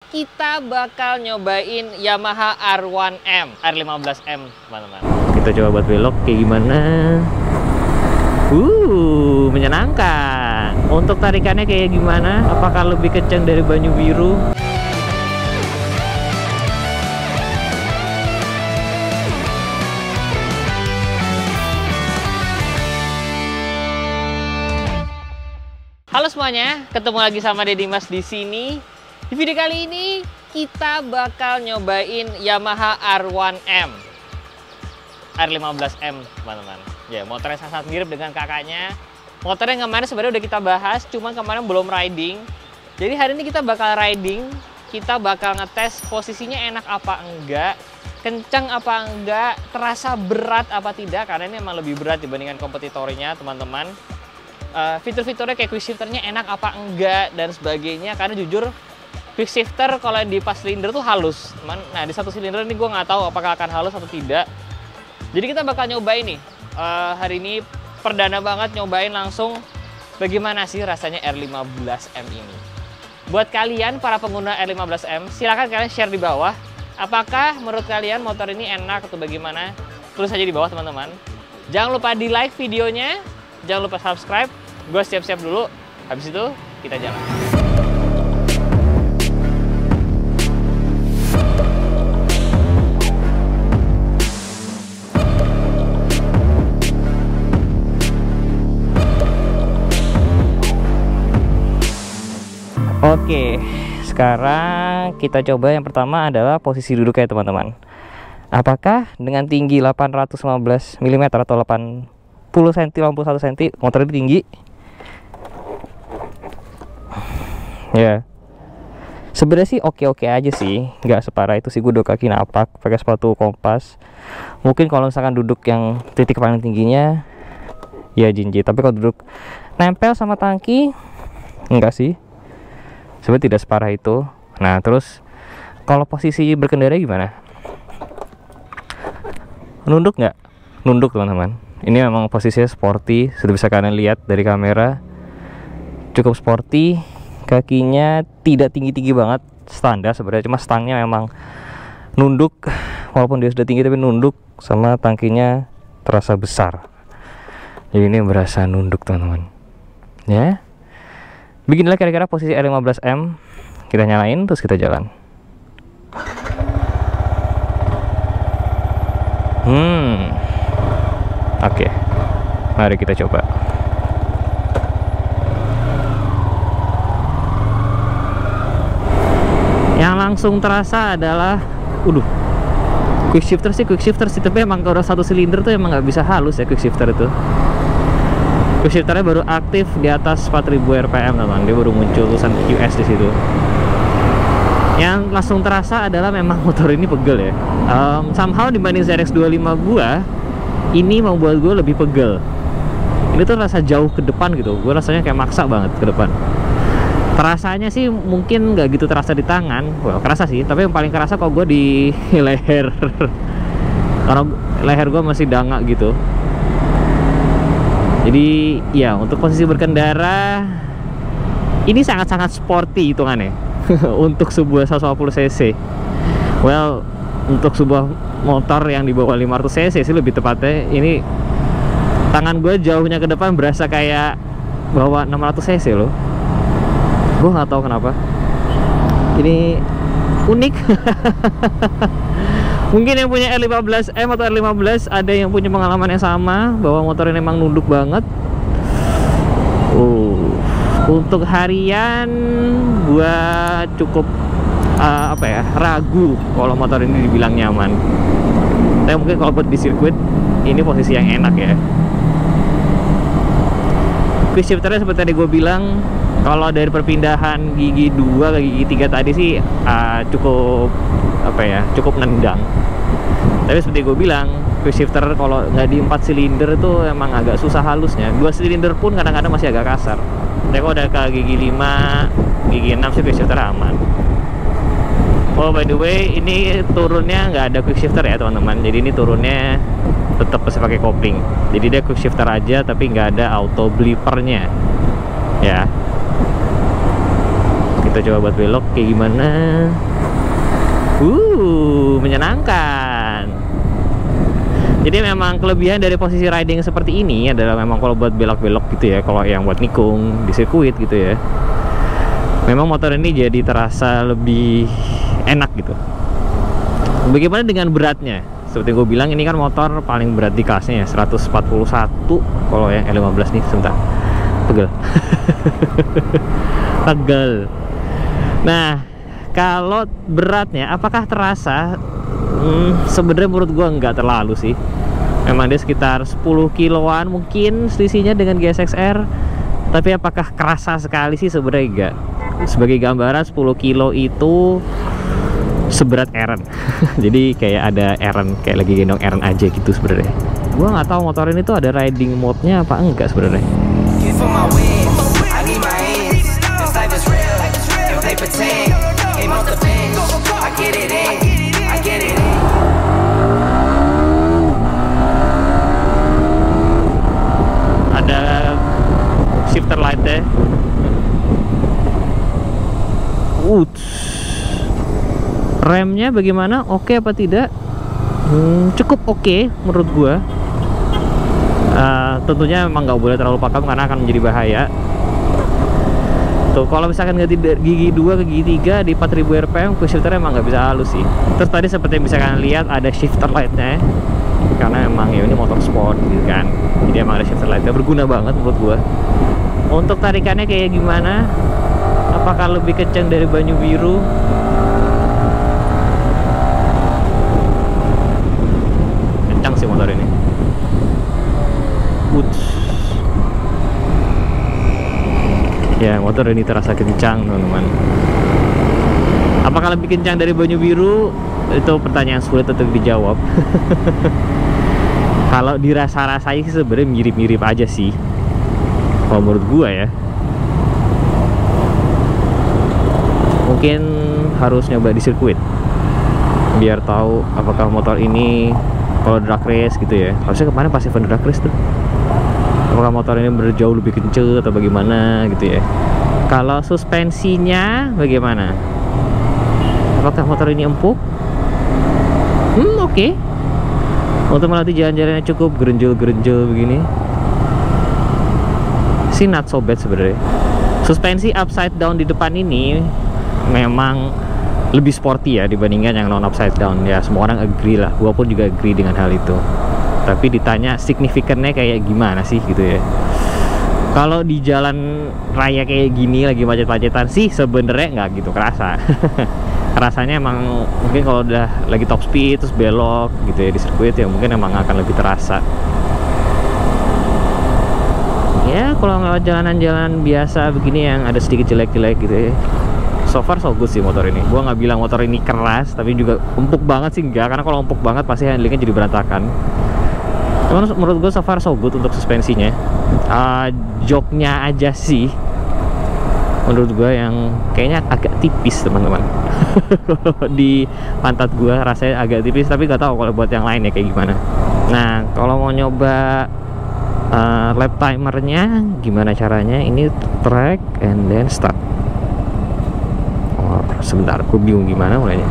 kita bakal nyobain Yamaha R1M, R15M, teman-teman. Kita coba buat belok kayak gimana. Menyenangkan. Untuk tarikannya kayak gimana? Apakah lebih kencang dari Banyu Biru? Halo semuanya, ketemu lagi sama Deddy Mas di sini. Di video kali ini kita bakal nyobain Yamaha R1M, R15M, teman-teman. Ya, motornya sangat mirip dengan kakaknya. Motornya kemarin sebenarnya udah kita bahas, cuman kemarin belum riding. Jadi hari ini kita bakal riding, kita bakal ngetes posisinya enak apa enggak, kencang apa enggak, terasa berat apa tidak, karena ini emang lebih berat dibandingkan kompetitornya, teman-teman. Fitur-fiturnya kayak quick shifternya enak apa enggak dan sebagainya, karena jujur quick shifter kalau di pas silinder tuh halus, teman. Nah di satu silinder ini gue nggak tahu apakah akan halus atau tidak. Jadi kita bakal nyobain nih hari ini, perdana banget nyobain langsung bagaimana sih rasanya R15M ini. Buat kalian para pengguna R15M, silahkan kalian share di bawah apakah menurut kalian motor ini enak atau bagaimana. Tulis aja di bawah, teman-teman. Jangan lupa di like videonya, jangan lupa subscribe. Gue siap-siap dulu, habis itu kita jalan. Oke, sekarang kita coba yang pertama adalah posisi duduk ya, teman-teman. Apakah dengan tinggi 815 mm atau 81 cm motor ini tinggi? Ya, sebenarnya sih oke-oke aja sih, nggak separah itu sih. Gue dua kaki napak, pakai sepatu kompas. Mungkin kalau misalkan duduk yang titik paling tingginya ya jinjit, tapi kalau duduk nempel sama tangki enggak sih, sebenarnya tidak separah itu. Nah terus kalau posisi berkendara gimana? Nunduk nggak? Nunduk, teman-teman. Ini memang posisinya sporty, sudah bisa kalian lihat dari kamera. Cukup sporty, kakinya tidak tinggi-tinggi banget, standar sebenarnya, cuma stangnya memang nunduk. Walaupun dia sudah tinggi tapi nunduk, sama tangkinya terasa besar. Jadi ini berasa nunduk, teman-teman. Ya, beginilah kira-kira posisi R15M. Kita nyalain terus kita jalan. Oke, mari kita coba. Yang langsung terasa adalah quick shifter sih, tapi emang kalau satu silinder tuh emang nggak bisa halus ya quick shifter itu. Quick shifternya baru aktif di atas 4000 rpm, teman. Dia baru muncul tulisan QS di situ. Yang langsung terasa adalah memang motor ini pegel ya. Somehow dibanding ZX25 gua, ini membuat gue lebih pegel. Ini tuh rasa jauh ke depan gitu. Gue rasanya kayak maksa banget ke depan. Terasanya sih mungkin nggak gitu terasa di tangan. Wah, kerasa sih. Tapi yang paling kerasa kalau gue di leher. Karena leher gue masih danga gitu. Jadi ya untuk posisi berkendara ini sangat-sangat sporty hitungannya. Untuk sebuah 150 cc. Well, untuk sebuah motor yang di bawah 500 cc sih lebih tepatnya. Ini tangan gue jauhnya ke depan berasa kayak bawa 600 cc loh. Gue nggak tahu kenapa. Ini unik. Mungkin yang punya R15M atau R15 ada yang punya pengalaman yang sama bahwa motor ini memang nunduk banget. Untuk harian gue cukup ragu kalau motor ini dibilang nyaman. Tapi mungkin kalau buat di sirkuit ini posisi yang enak ya. Quick shifternya seperti tadi gue bilang, kalau dari perpindahan gigi 2 ke gigi 3 tadi sih cukup nendang. Tapi seperti gue bilang, quick shifter kalau nggak di 4 silinder itu emang agak susah halusnya. 2 silinder pun kadang-kadang masih agak kasar. Tapi kalau udah ke gigi 5, gigi 6 sih quick shifter aman. Oh by the way, ini turunnya nggak ada quick shifter ya teman-teman. Jadi ini turunnya tetap masih pakai kopling. Jadi dia quick shifter aja tapi nggak ada auto blippernya ya. Kita coba buat belok kayak gimana. Menyenangkan. Jadi memang kelebihan dari posisi riding seperti ini adalah memang kalau buat belok-belok gitu ya, kalau yang buat nikung di sirkuit gitu ya, memang motor ini jadi terasa lebih enak gitu. Bagaimana dengan beratnya? Seperti gue bilang, ini kan motor paling berat di kelasnya ya, 141 kalau yang L15 nih. Sebentar, pegel. Pegel. Nah, kalau beratnya apakah terasa? Sebenarnya menurut gue nggak terlalu sih. Memang dia sekitar 10 kiloan mungkin selisihnya dengan GSX-R. Tapi apakah kerasa sekali sih? Sebenarnya enggak. Sebagai gambaran, 10 kilo itu seberat Eren. Jadi kayak ada Eren, kayak lagi gendong Eren aja gitu sebenarnya. Gua nggak tahu motor ini tuh ada riding mode-nya apa enggak sebenarnya. Ada shifter light-nya. Remnya bagaimana? Oke apa tidak? Cukup oke menurut gua. Tentunya memang nggak boleh terlalu pakem karena akan menjadi bahaya. Tuh, kalau misalkan ganti gigi 2 ke gigi 3 di 4000 rpm, quick shifter emang nggak bisa halus sih. Terus tadi seperti yang bisa kalian lihat ada shifter lightnya, karena emang ya ini motor sport gitu kan. Jadi emang ada shifter lightnya, berguna banget menurut gua. Untuk tarikannya kayak gimana? Apakah lebih kencang dari banyu biru? Kencang sih motor ini. Ya, motor ini terasa kencang teman-teman. Apakah lebih kencang dari banyu biru? Itu pertanyaan sulit untuk dijawab. Kalau dirasa-rasanya sih sebenarnya mirip-mirip aja sih, kalau menurut gua ya. Mungkin harus nyoba di sirkuit biar tahu apakah motor ini kalau drag race gitu ya. Harusnya kemarin pas event drag race tuh, apakah motor ini berjauh lebih kenceng atau bagaimana gitu ya. Kalau suspensinya bagaimana? Apakah motor ini empuk? Oke. Untuk melatih jalan-jalannya cukup gerenjel-gerenjel begini sih, not so bad sebenarnya. Suspensi upside down di depan ini memang lebih sporty ya dibandingkan yang non upside down ya. Semua orang agree lah, gua pun juga agree dengan hal itu. Tapi ditanya signifikannya kayak gimana sih gitu ya. Kalau di jalan raya kayak gini lagi macet-macetan sih sebenarnya nggak gitu kerasa. Rasanya emang mungkin kalau udah lagi top speed terus belok gitu ya di sirkuit ya, mungkin emang akan lebih terasa. Ya kalau lewat jalanan-jalan biasa begini yang ada sedikit jelek-jelek gitu ya, so far so good sih motor ini. Gua nggak bilang motor ini keras, tapi juga empuk banget sih enggak, karena kalau empuk banget pasti handlingnya jadi berantakan. Cuman menurut gue so far so good untuk suspensinya. Joknya aja sih menurut gue yang kayaknya agak tipis teman-teman. Di pantat gue rasanya agak tipis, tapi nggak tahu kalau buat yang lain ya kayak gimana. Nah kalau mau nyoba lap timernya gimana caranya? Ini track and then start. Sebentar, gue bingung gimana mulainya.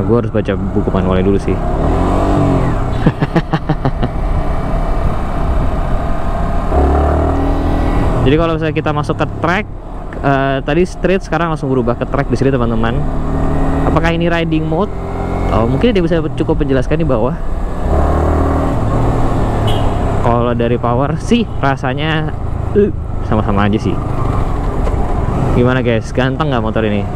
Gue harus baca buku manualnya dulu sih. Jadi kalau misalnya kita masuk ke track, tadi street, sekarang langsung berubah ke track di sini teman-teman. Apakah ini riding mode? Mungkin dia bisa cukup menjelaskan di bawah. Kalau dari power sih rasanya sama-sama aja sih. Gimana guys, ganteng nggak motor ini?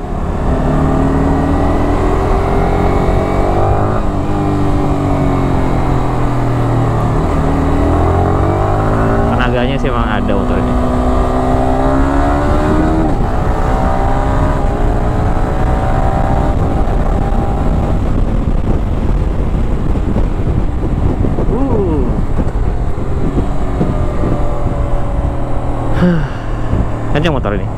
Tenaganya sih emang ada motor ini. Kencang motor ini.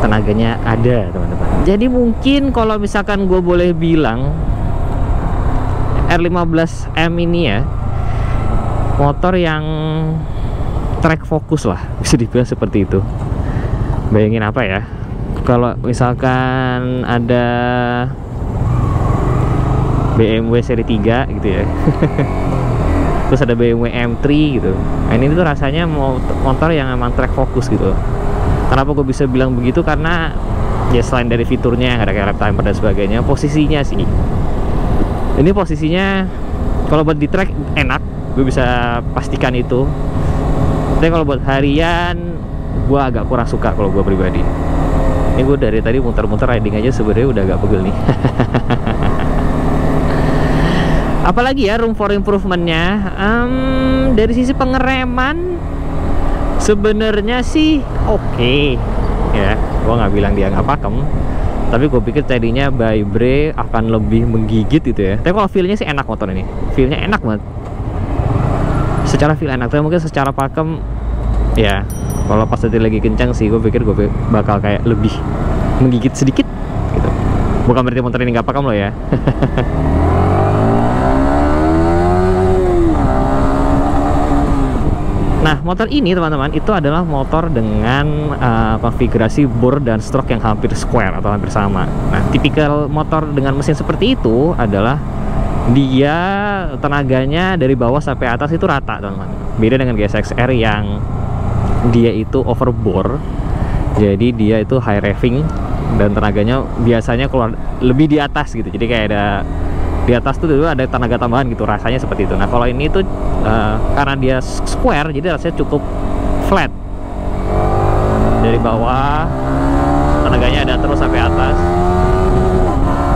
Tenaganya ada teman-teman. Jadi mungkin kalau misalkan gue boleh bilang R15M ini ya motor yang track focus lah, bisa dibilang seperti itu. Bayangin apa ya, kalau misalkan ada BMW seri 3 gitu ya terus ada BMW M3 gitu. Nah, ini tuh rasanya motor yang emang track focus gitu. Kenapa gue bisa bilang begitu? Karena ya selain dari fiturnya ada kayak lap timer dan sebagainya, posisinya sih. Ini posisinya kalau buat di track enak, gue bisa pastikan itu. Tapi kalau buat harian, gue agak kurang suka kalau gue pribadi. Ini gue dari tadi muter-muter riding aja sebenarnya udah agak pegel nih. Apalagi ya room for improvementnya, dari sisi pengereman sebenarnya sih oke. Ya, gue nggak bilang dia nggak pakem, tapi gue pikir tadinya Bybre akan lebih menggigit gitu ya. Tapi kalau feelnya sih enak motor ini, feelnya enak banget. Secara feel enak, tapi mungkin secara pakem ya kalau pas tadi lagi kencang sih gue pikir gue bakal kayak lebih menggigit sedikit gitu. Bukan berarti motor ini nggak pakem loh ya. Nah, motor ini teman-teman itu adalah motor dengan konfigurasi bore dan stroke yang hampir square atau hampir sama. Nah, tipikal motor dengan mesin seperti itu adalah dia tenaganya dari bawah sampai atas itu rata, teman-teman. Beda dengan GSX-R yang dia itu overbore, jadi dia itu high revving dan tenaganya biasanya keluar lebih di atas gitu. Jadi kayak ada di atas tuh dulu ada tenaga tambahan gitu, rasanya seperti itu. Nah, kalau ini tuh karena dia square, jadi rasanya cukup flat dari bawah, tenaganya ada terus sampai atas,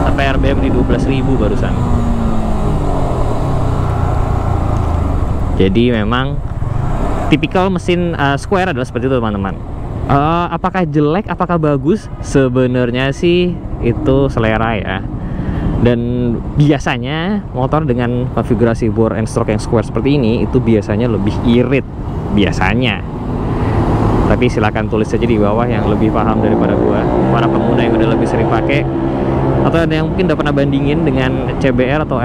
sampai RPM di 12.000 barusan. Jadi memang tipikal mesin square adalah seperti itu, teman-teman. Apakah jelek, apakah bagus? Sebenarnya sih itu selera ya. Dan biasanya motor dengan konfigurasi bore and stroke yang square seperti ini itu biasanya lebih irit biasanya. Tapi silakan tulis saja di bawah yang lebih paham daripada gua, para pengguna yang udah lebih sering pakai, atau ada yang mungkin udah pernah bandingin dengan CBR atau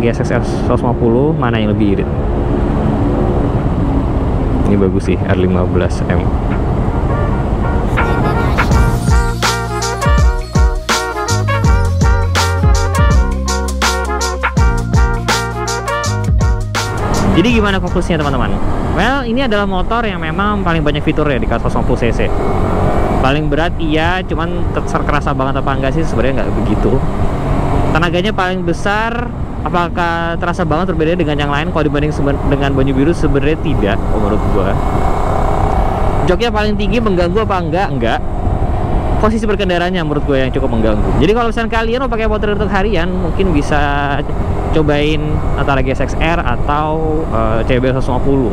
GSX-R 150, mana yang lebih irit. Ini bagus sih R15M. Jadi gimana konklusinya, teman-teman? Well, ini adalah motor yang memang paling banyak fiturnya di kelas 150cc. Paling berat iya, cuman terasa banget apa enggak sih? Sebenarnya nggak begitu. Tenaganya paling besar, apakah terasa banget berbeda dengan yang lain? Kalau dibanding dengan Banyu Biru sebenarnya tidak, menurut gua. Joknya paling tinggi, mengganggu apa enggak? Enggak. Posisi berkendaranya menurut gue yang cukup mengganggu. Jadi kalau misalnya kalian mau pakai motor untuk harian, mungkin bisa cobain antara GSX-R atau CBR 150.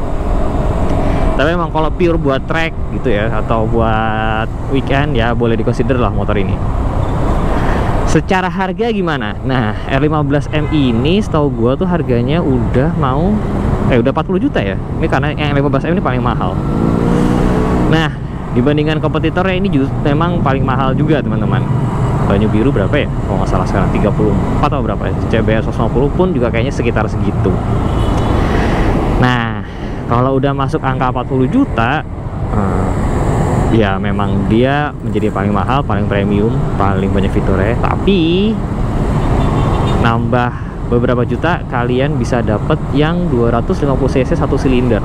Tapi memang kalau pure buat track gitu ya, atau buat weekend ya boleh dikonsider lah motor ini. Secara harga gimana? Nah, R15M ini setahu gue tuh harganya udah mau udah 40 juta ya. Ini karena yang R15M ini paling mahal. Nah, dibandingkan kompetitornya ini memang paling mahal juga, teman-teman. Banyu Biru berapa ya? Kalau nggak salah sekarang 34 atau berapa ya? CBR 150 pun juga kayaknya sekitar segitu. Nah, kalau udah masuk angka 40 juta, ya memang dia menjadi paling mahal, paling premium, paling banyak fiturnya. Tapi nambah beberapa juta, kalian bisa dapet yang 250cc 1 silinder.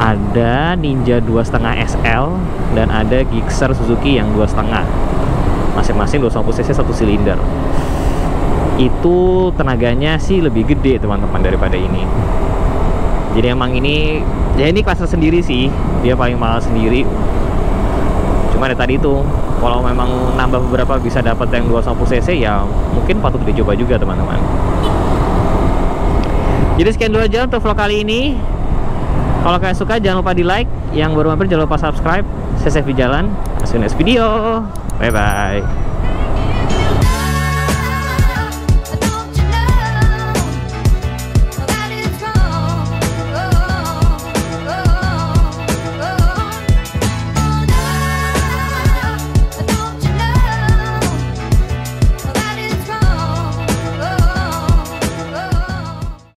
Ada Ninja 2.5 SL dan ada Gixxer Suzuki yang 2.5, masing-masing 250cc 1 silinder. Itu tenaganya sih lebih gede, teman-teman, daripada ini. Jadi emang ini ya ini kelas sendiri sih, dia paling mahal sendiri. Cuma ya tadi itu, kalau memang nambah beberapa bisa dapat yang 250cc ya mungkin patut dicoba juga, teman-teman. Jadi sekian dulu aja untuk vlog kali ini. Kalau kalian suka jangan lupa di like, yang baru mampir jangan lupa subscribe. Saya Sevi Jalan, see you next video, bye bye.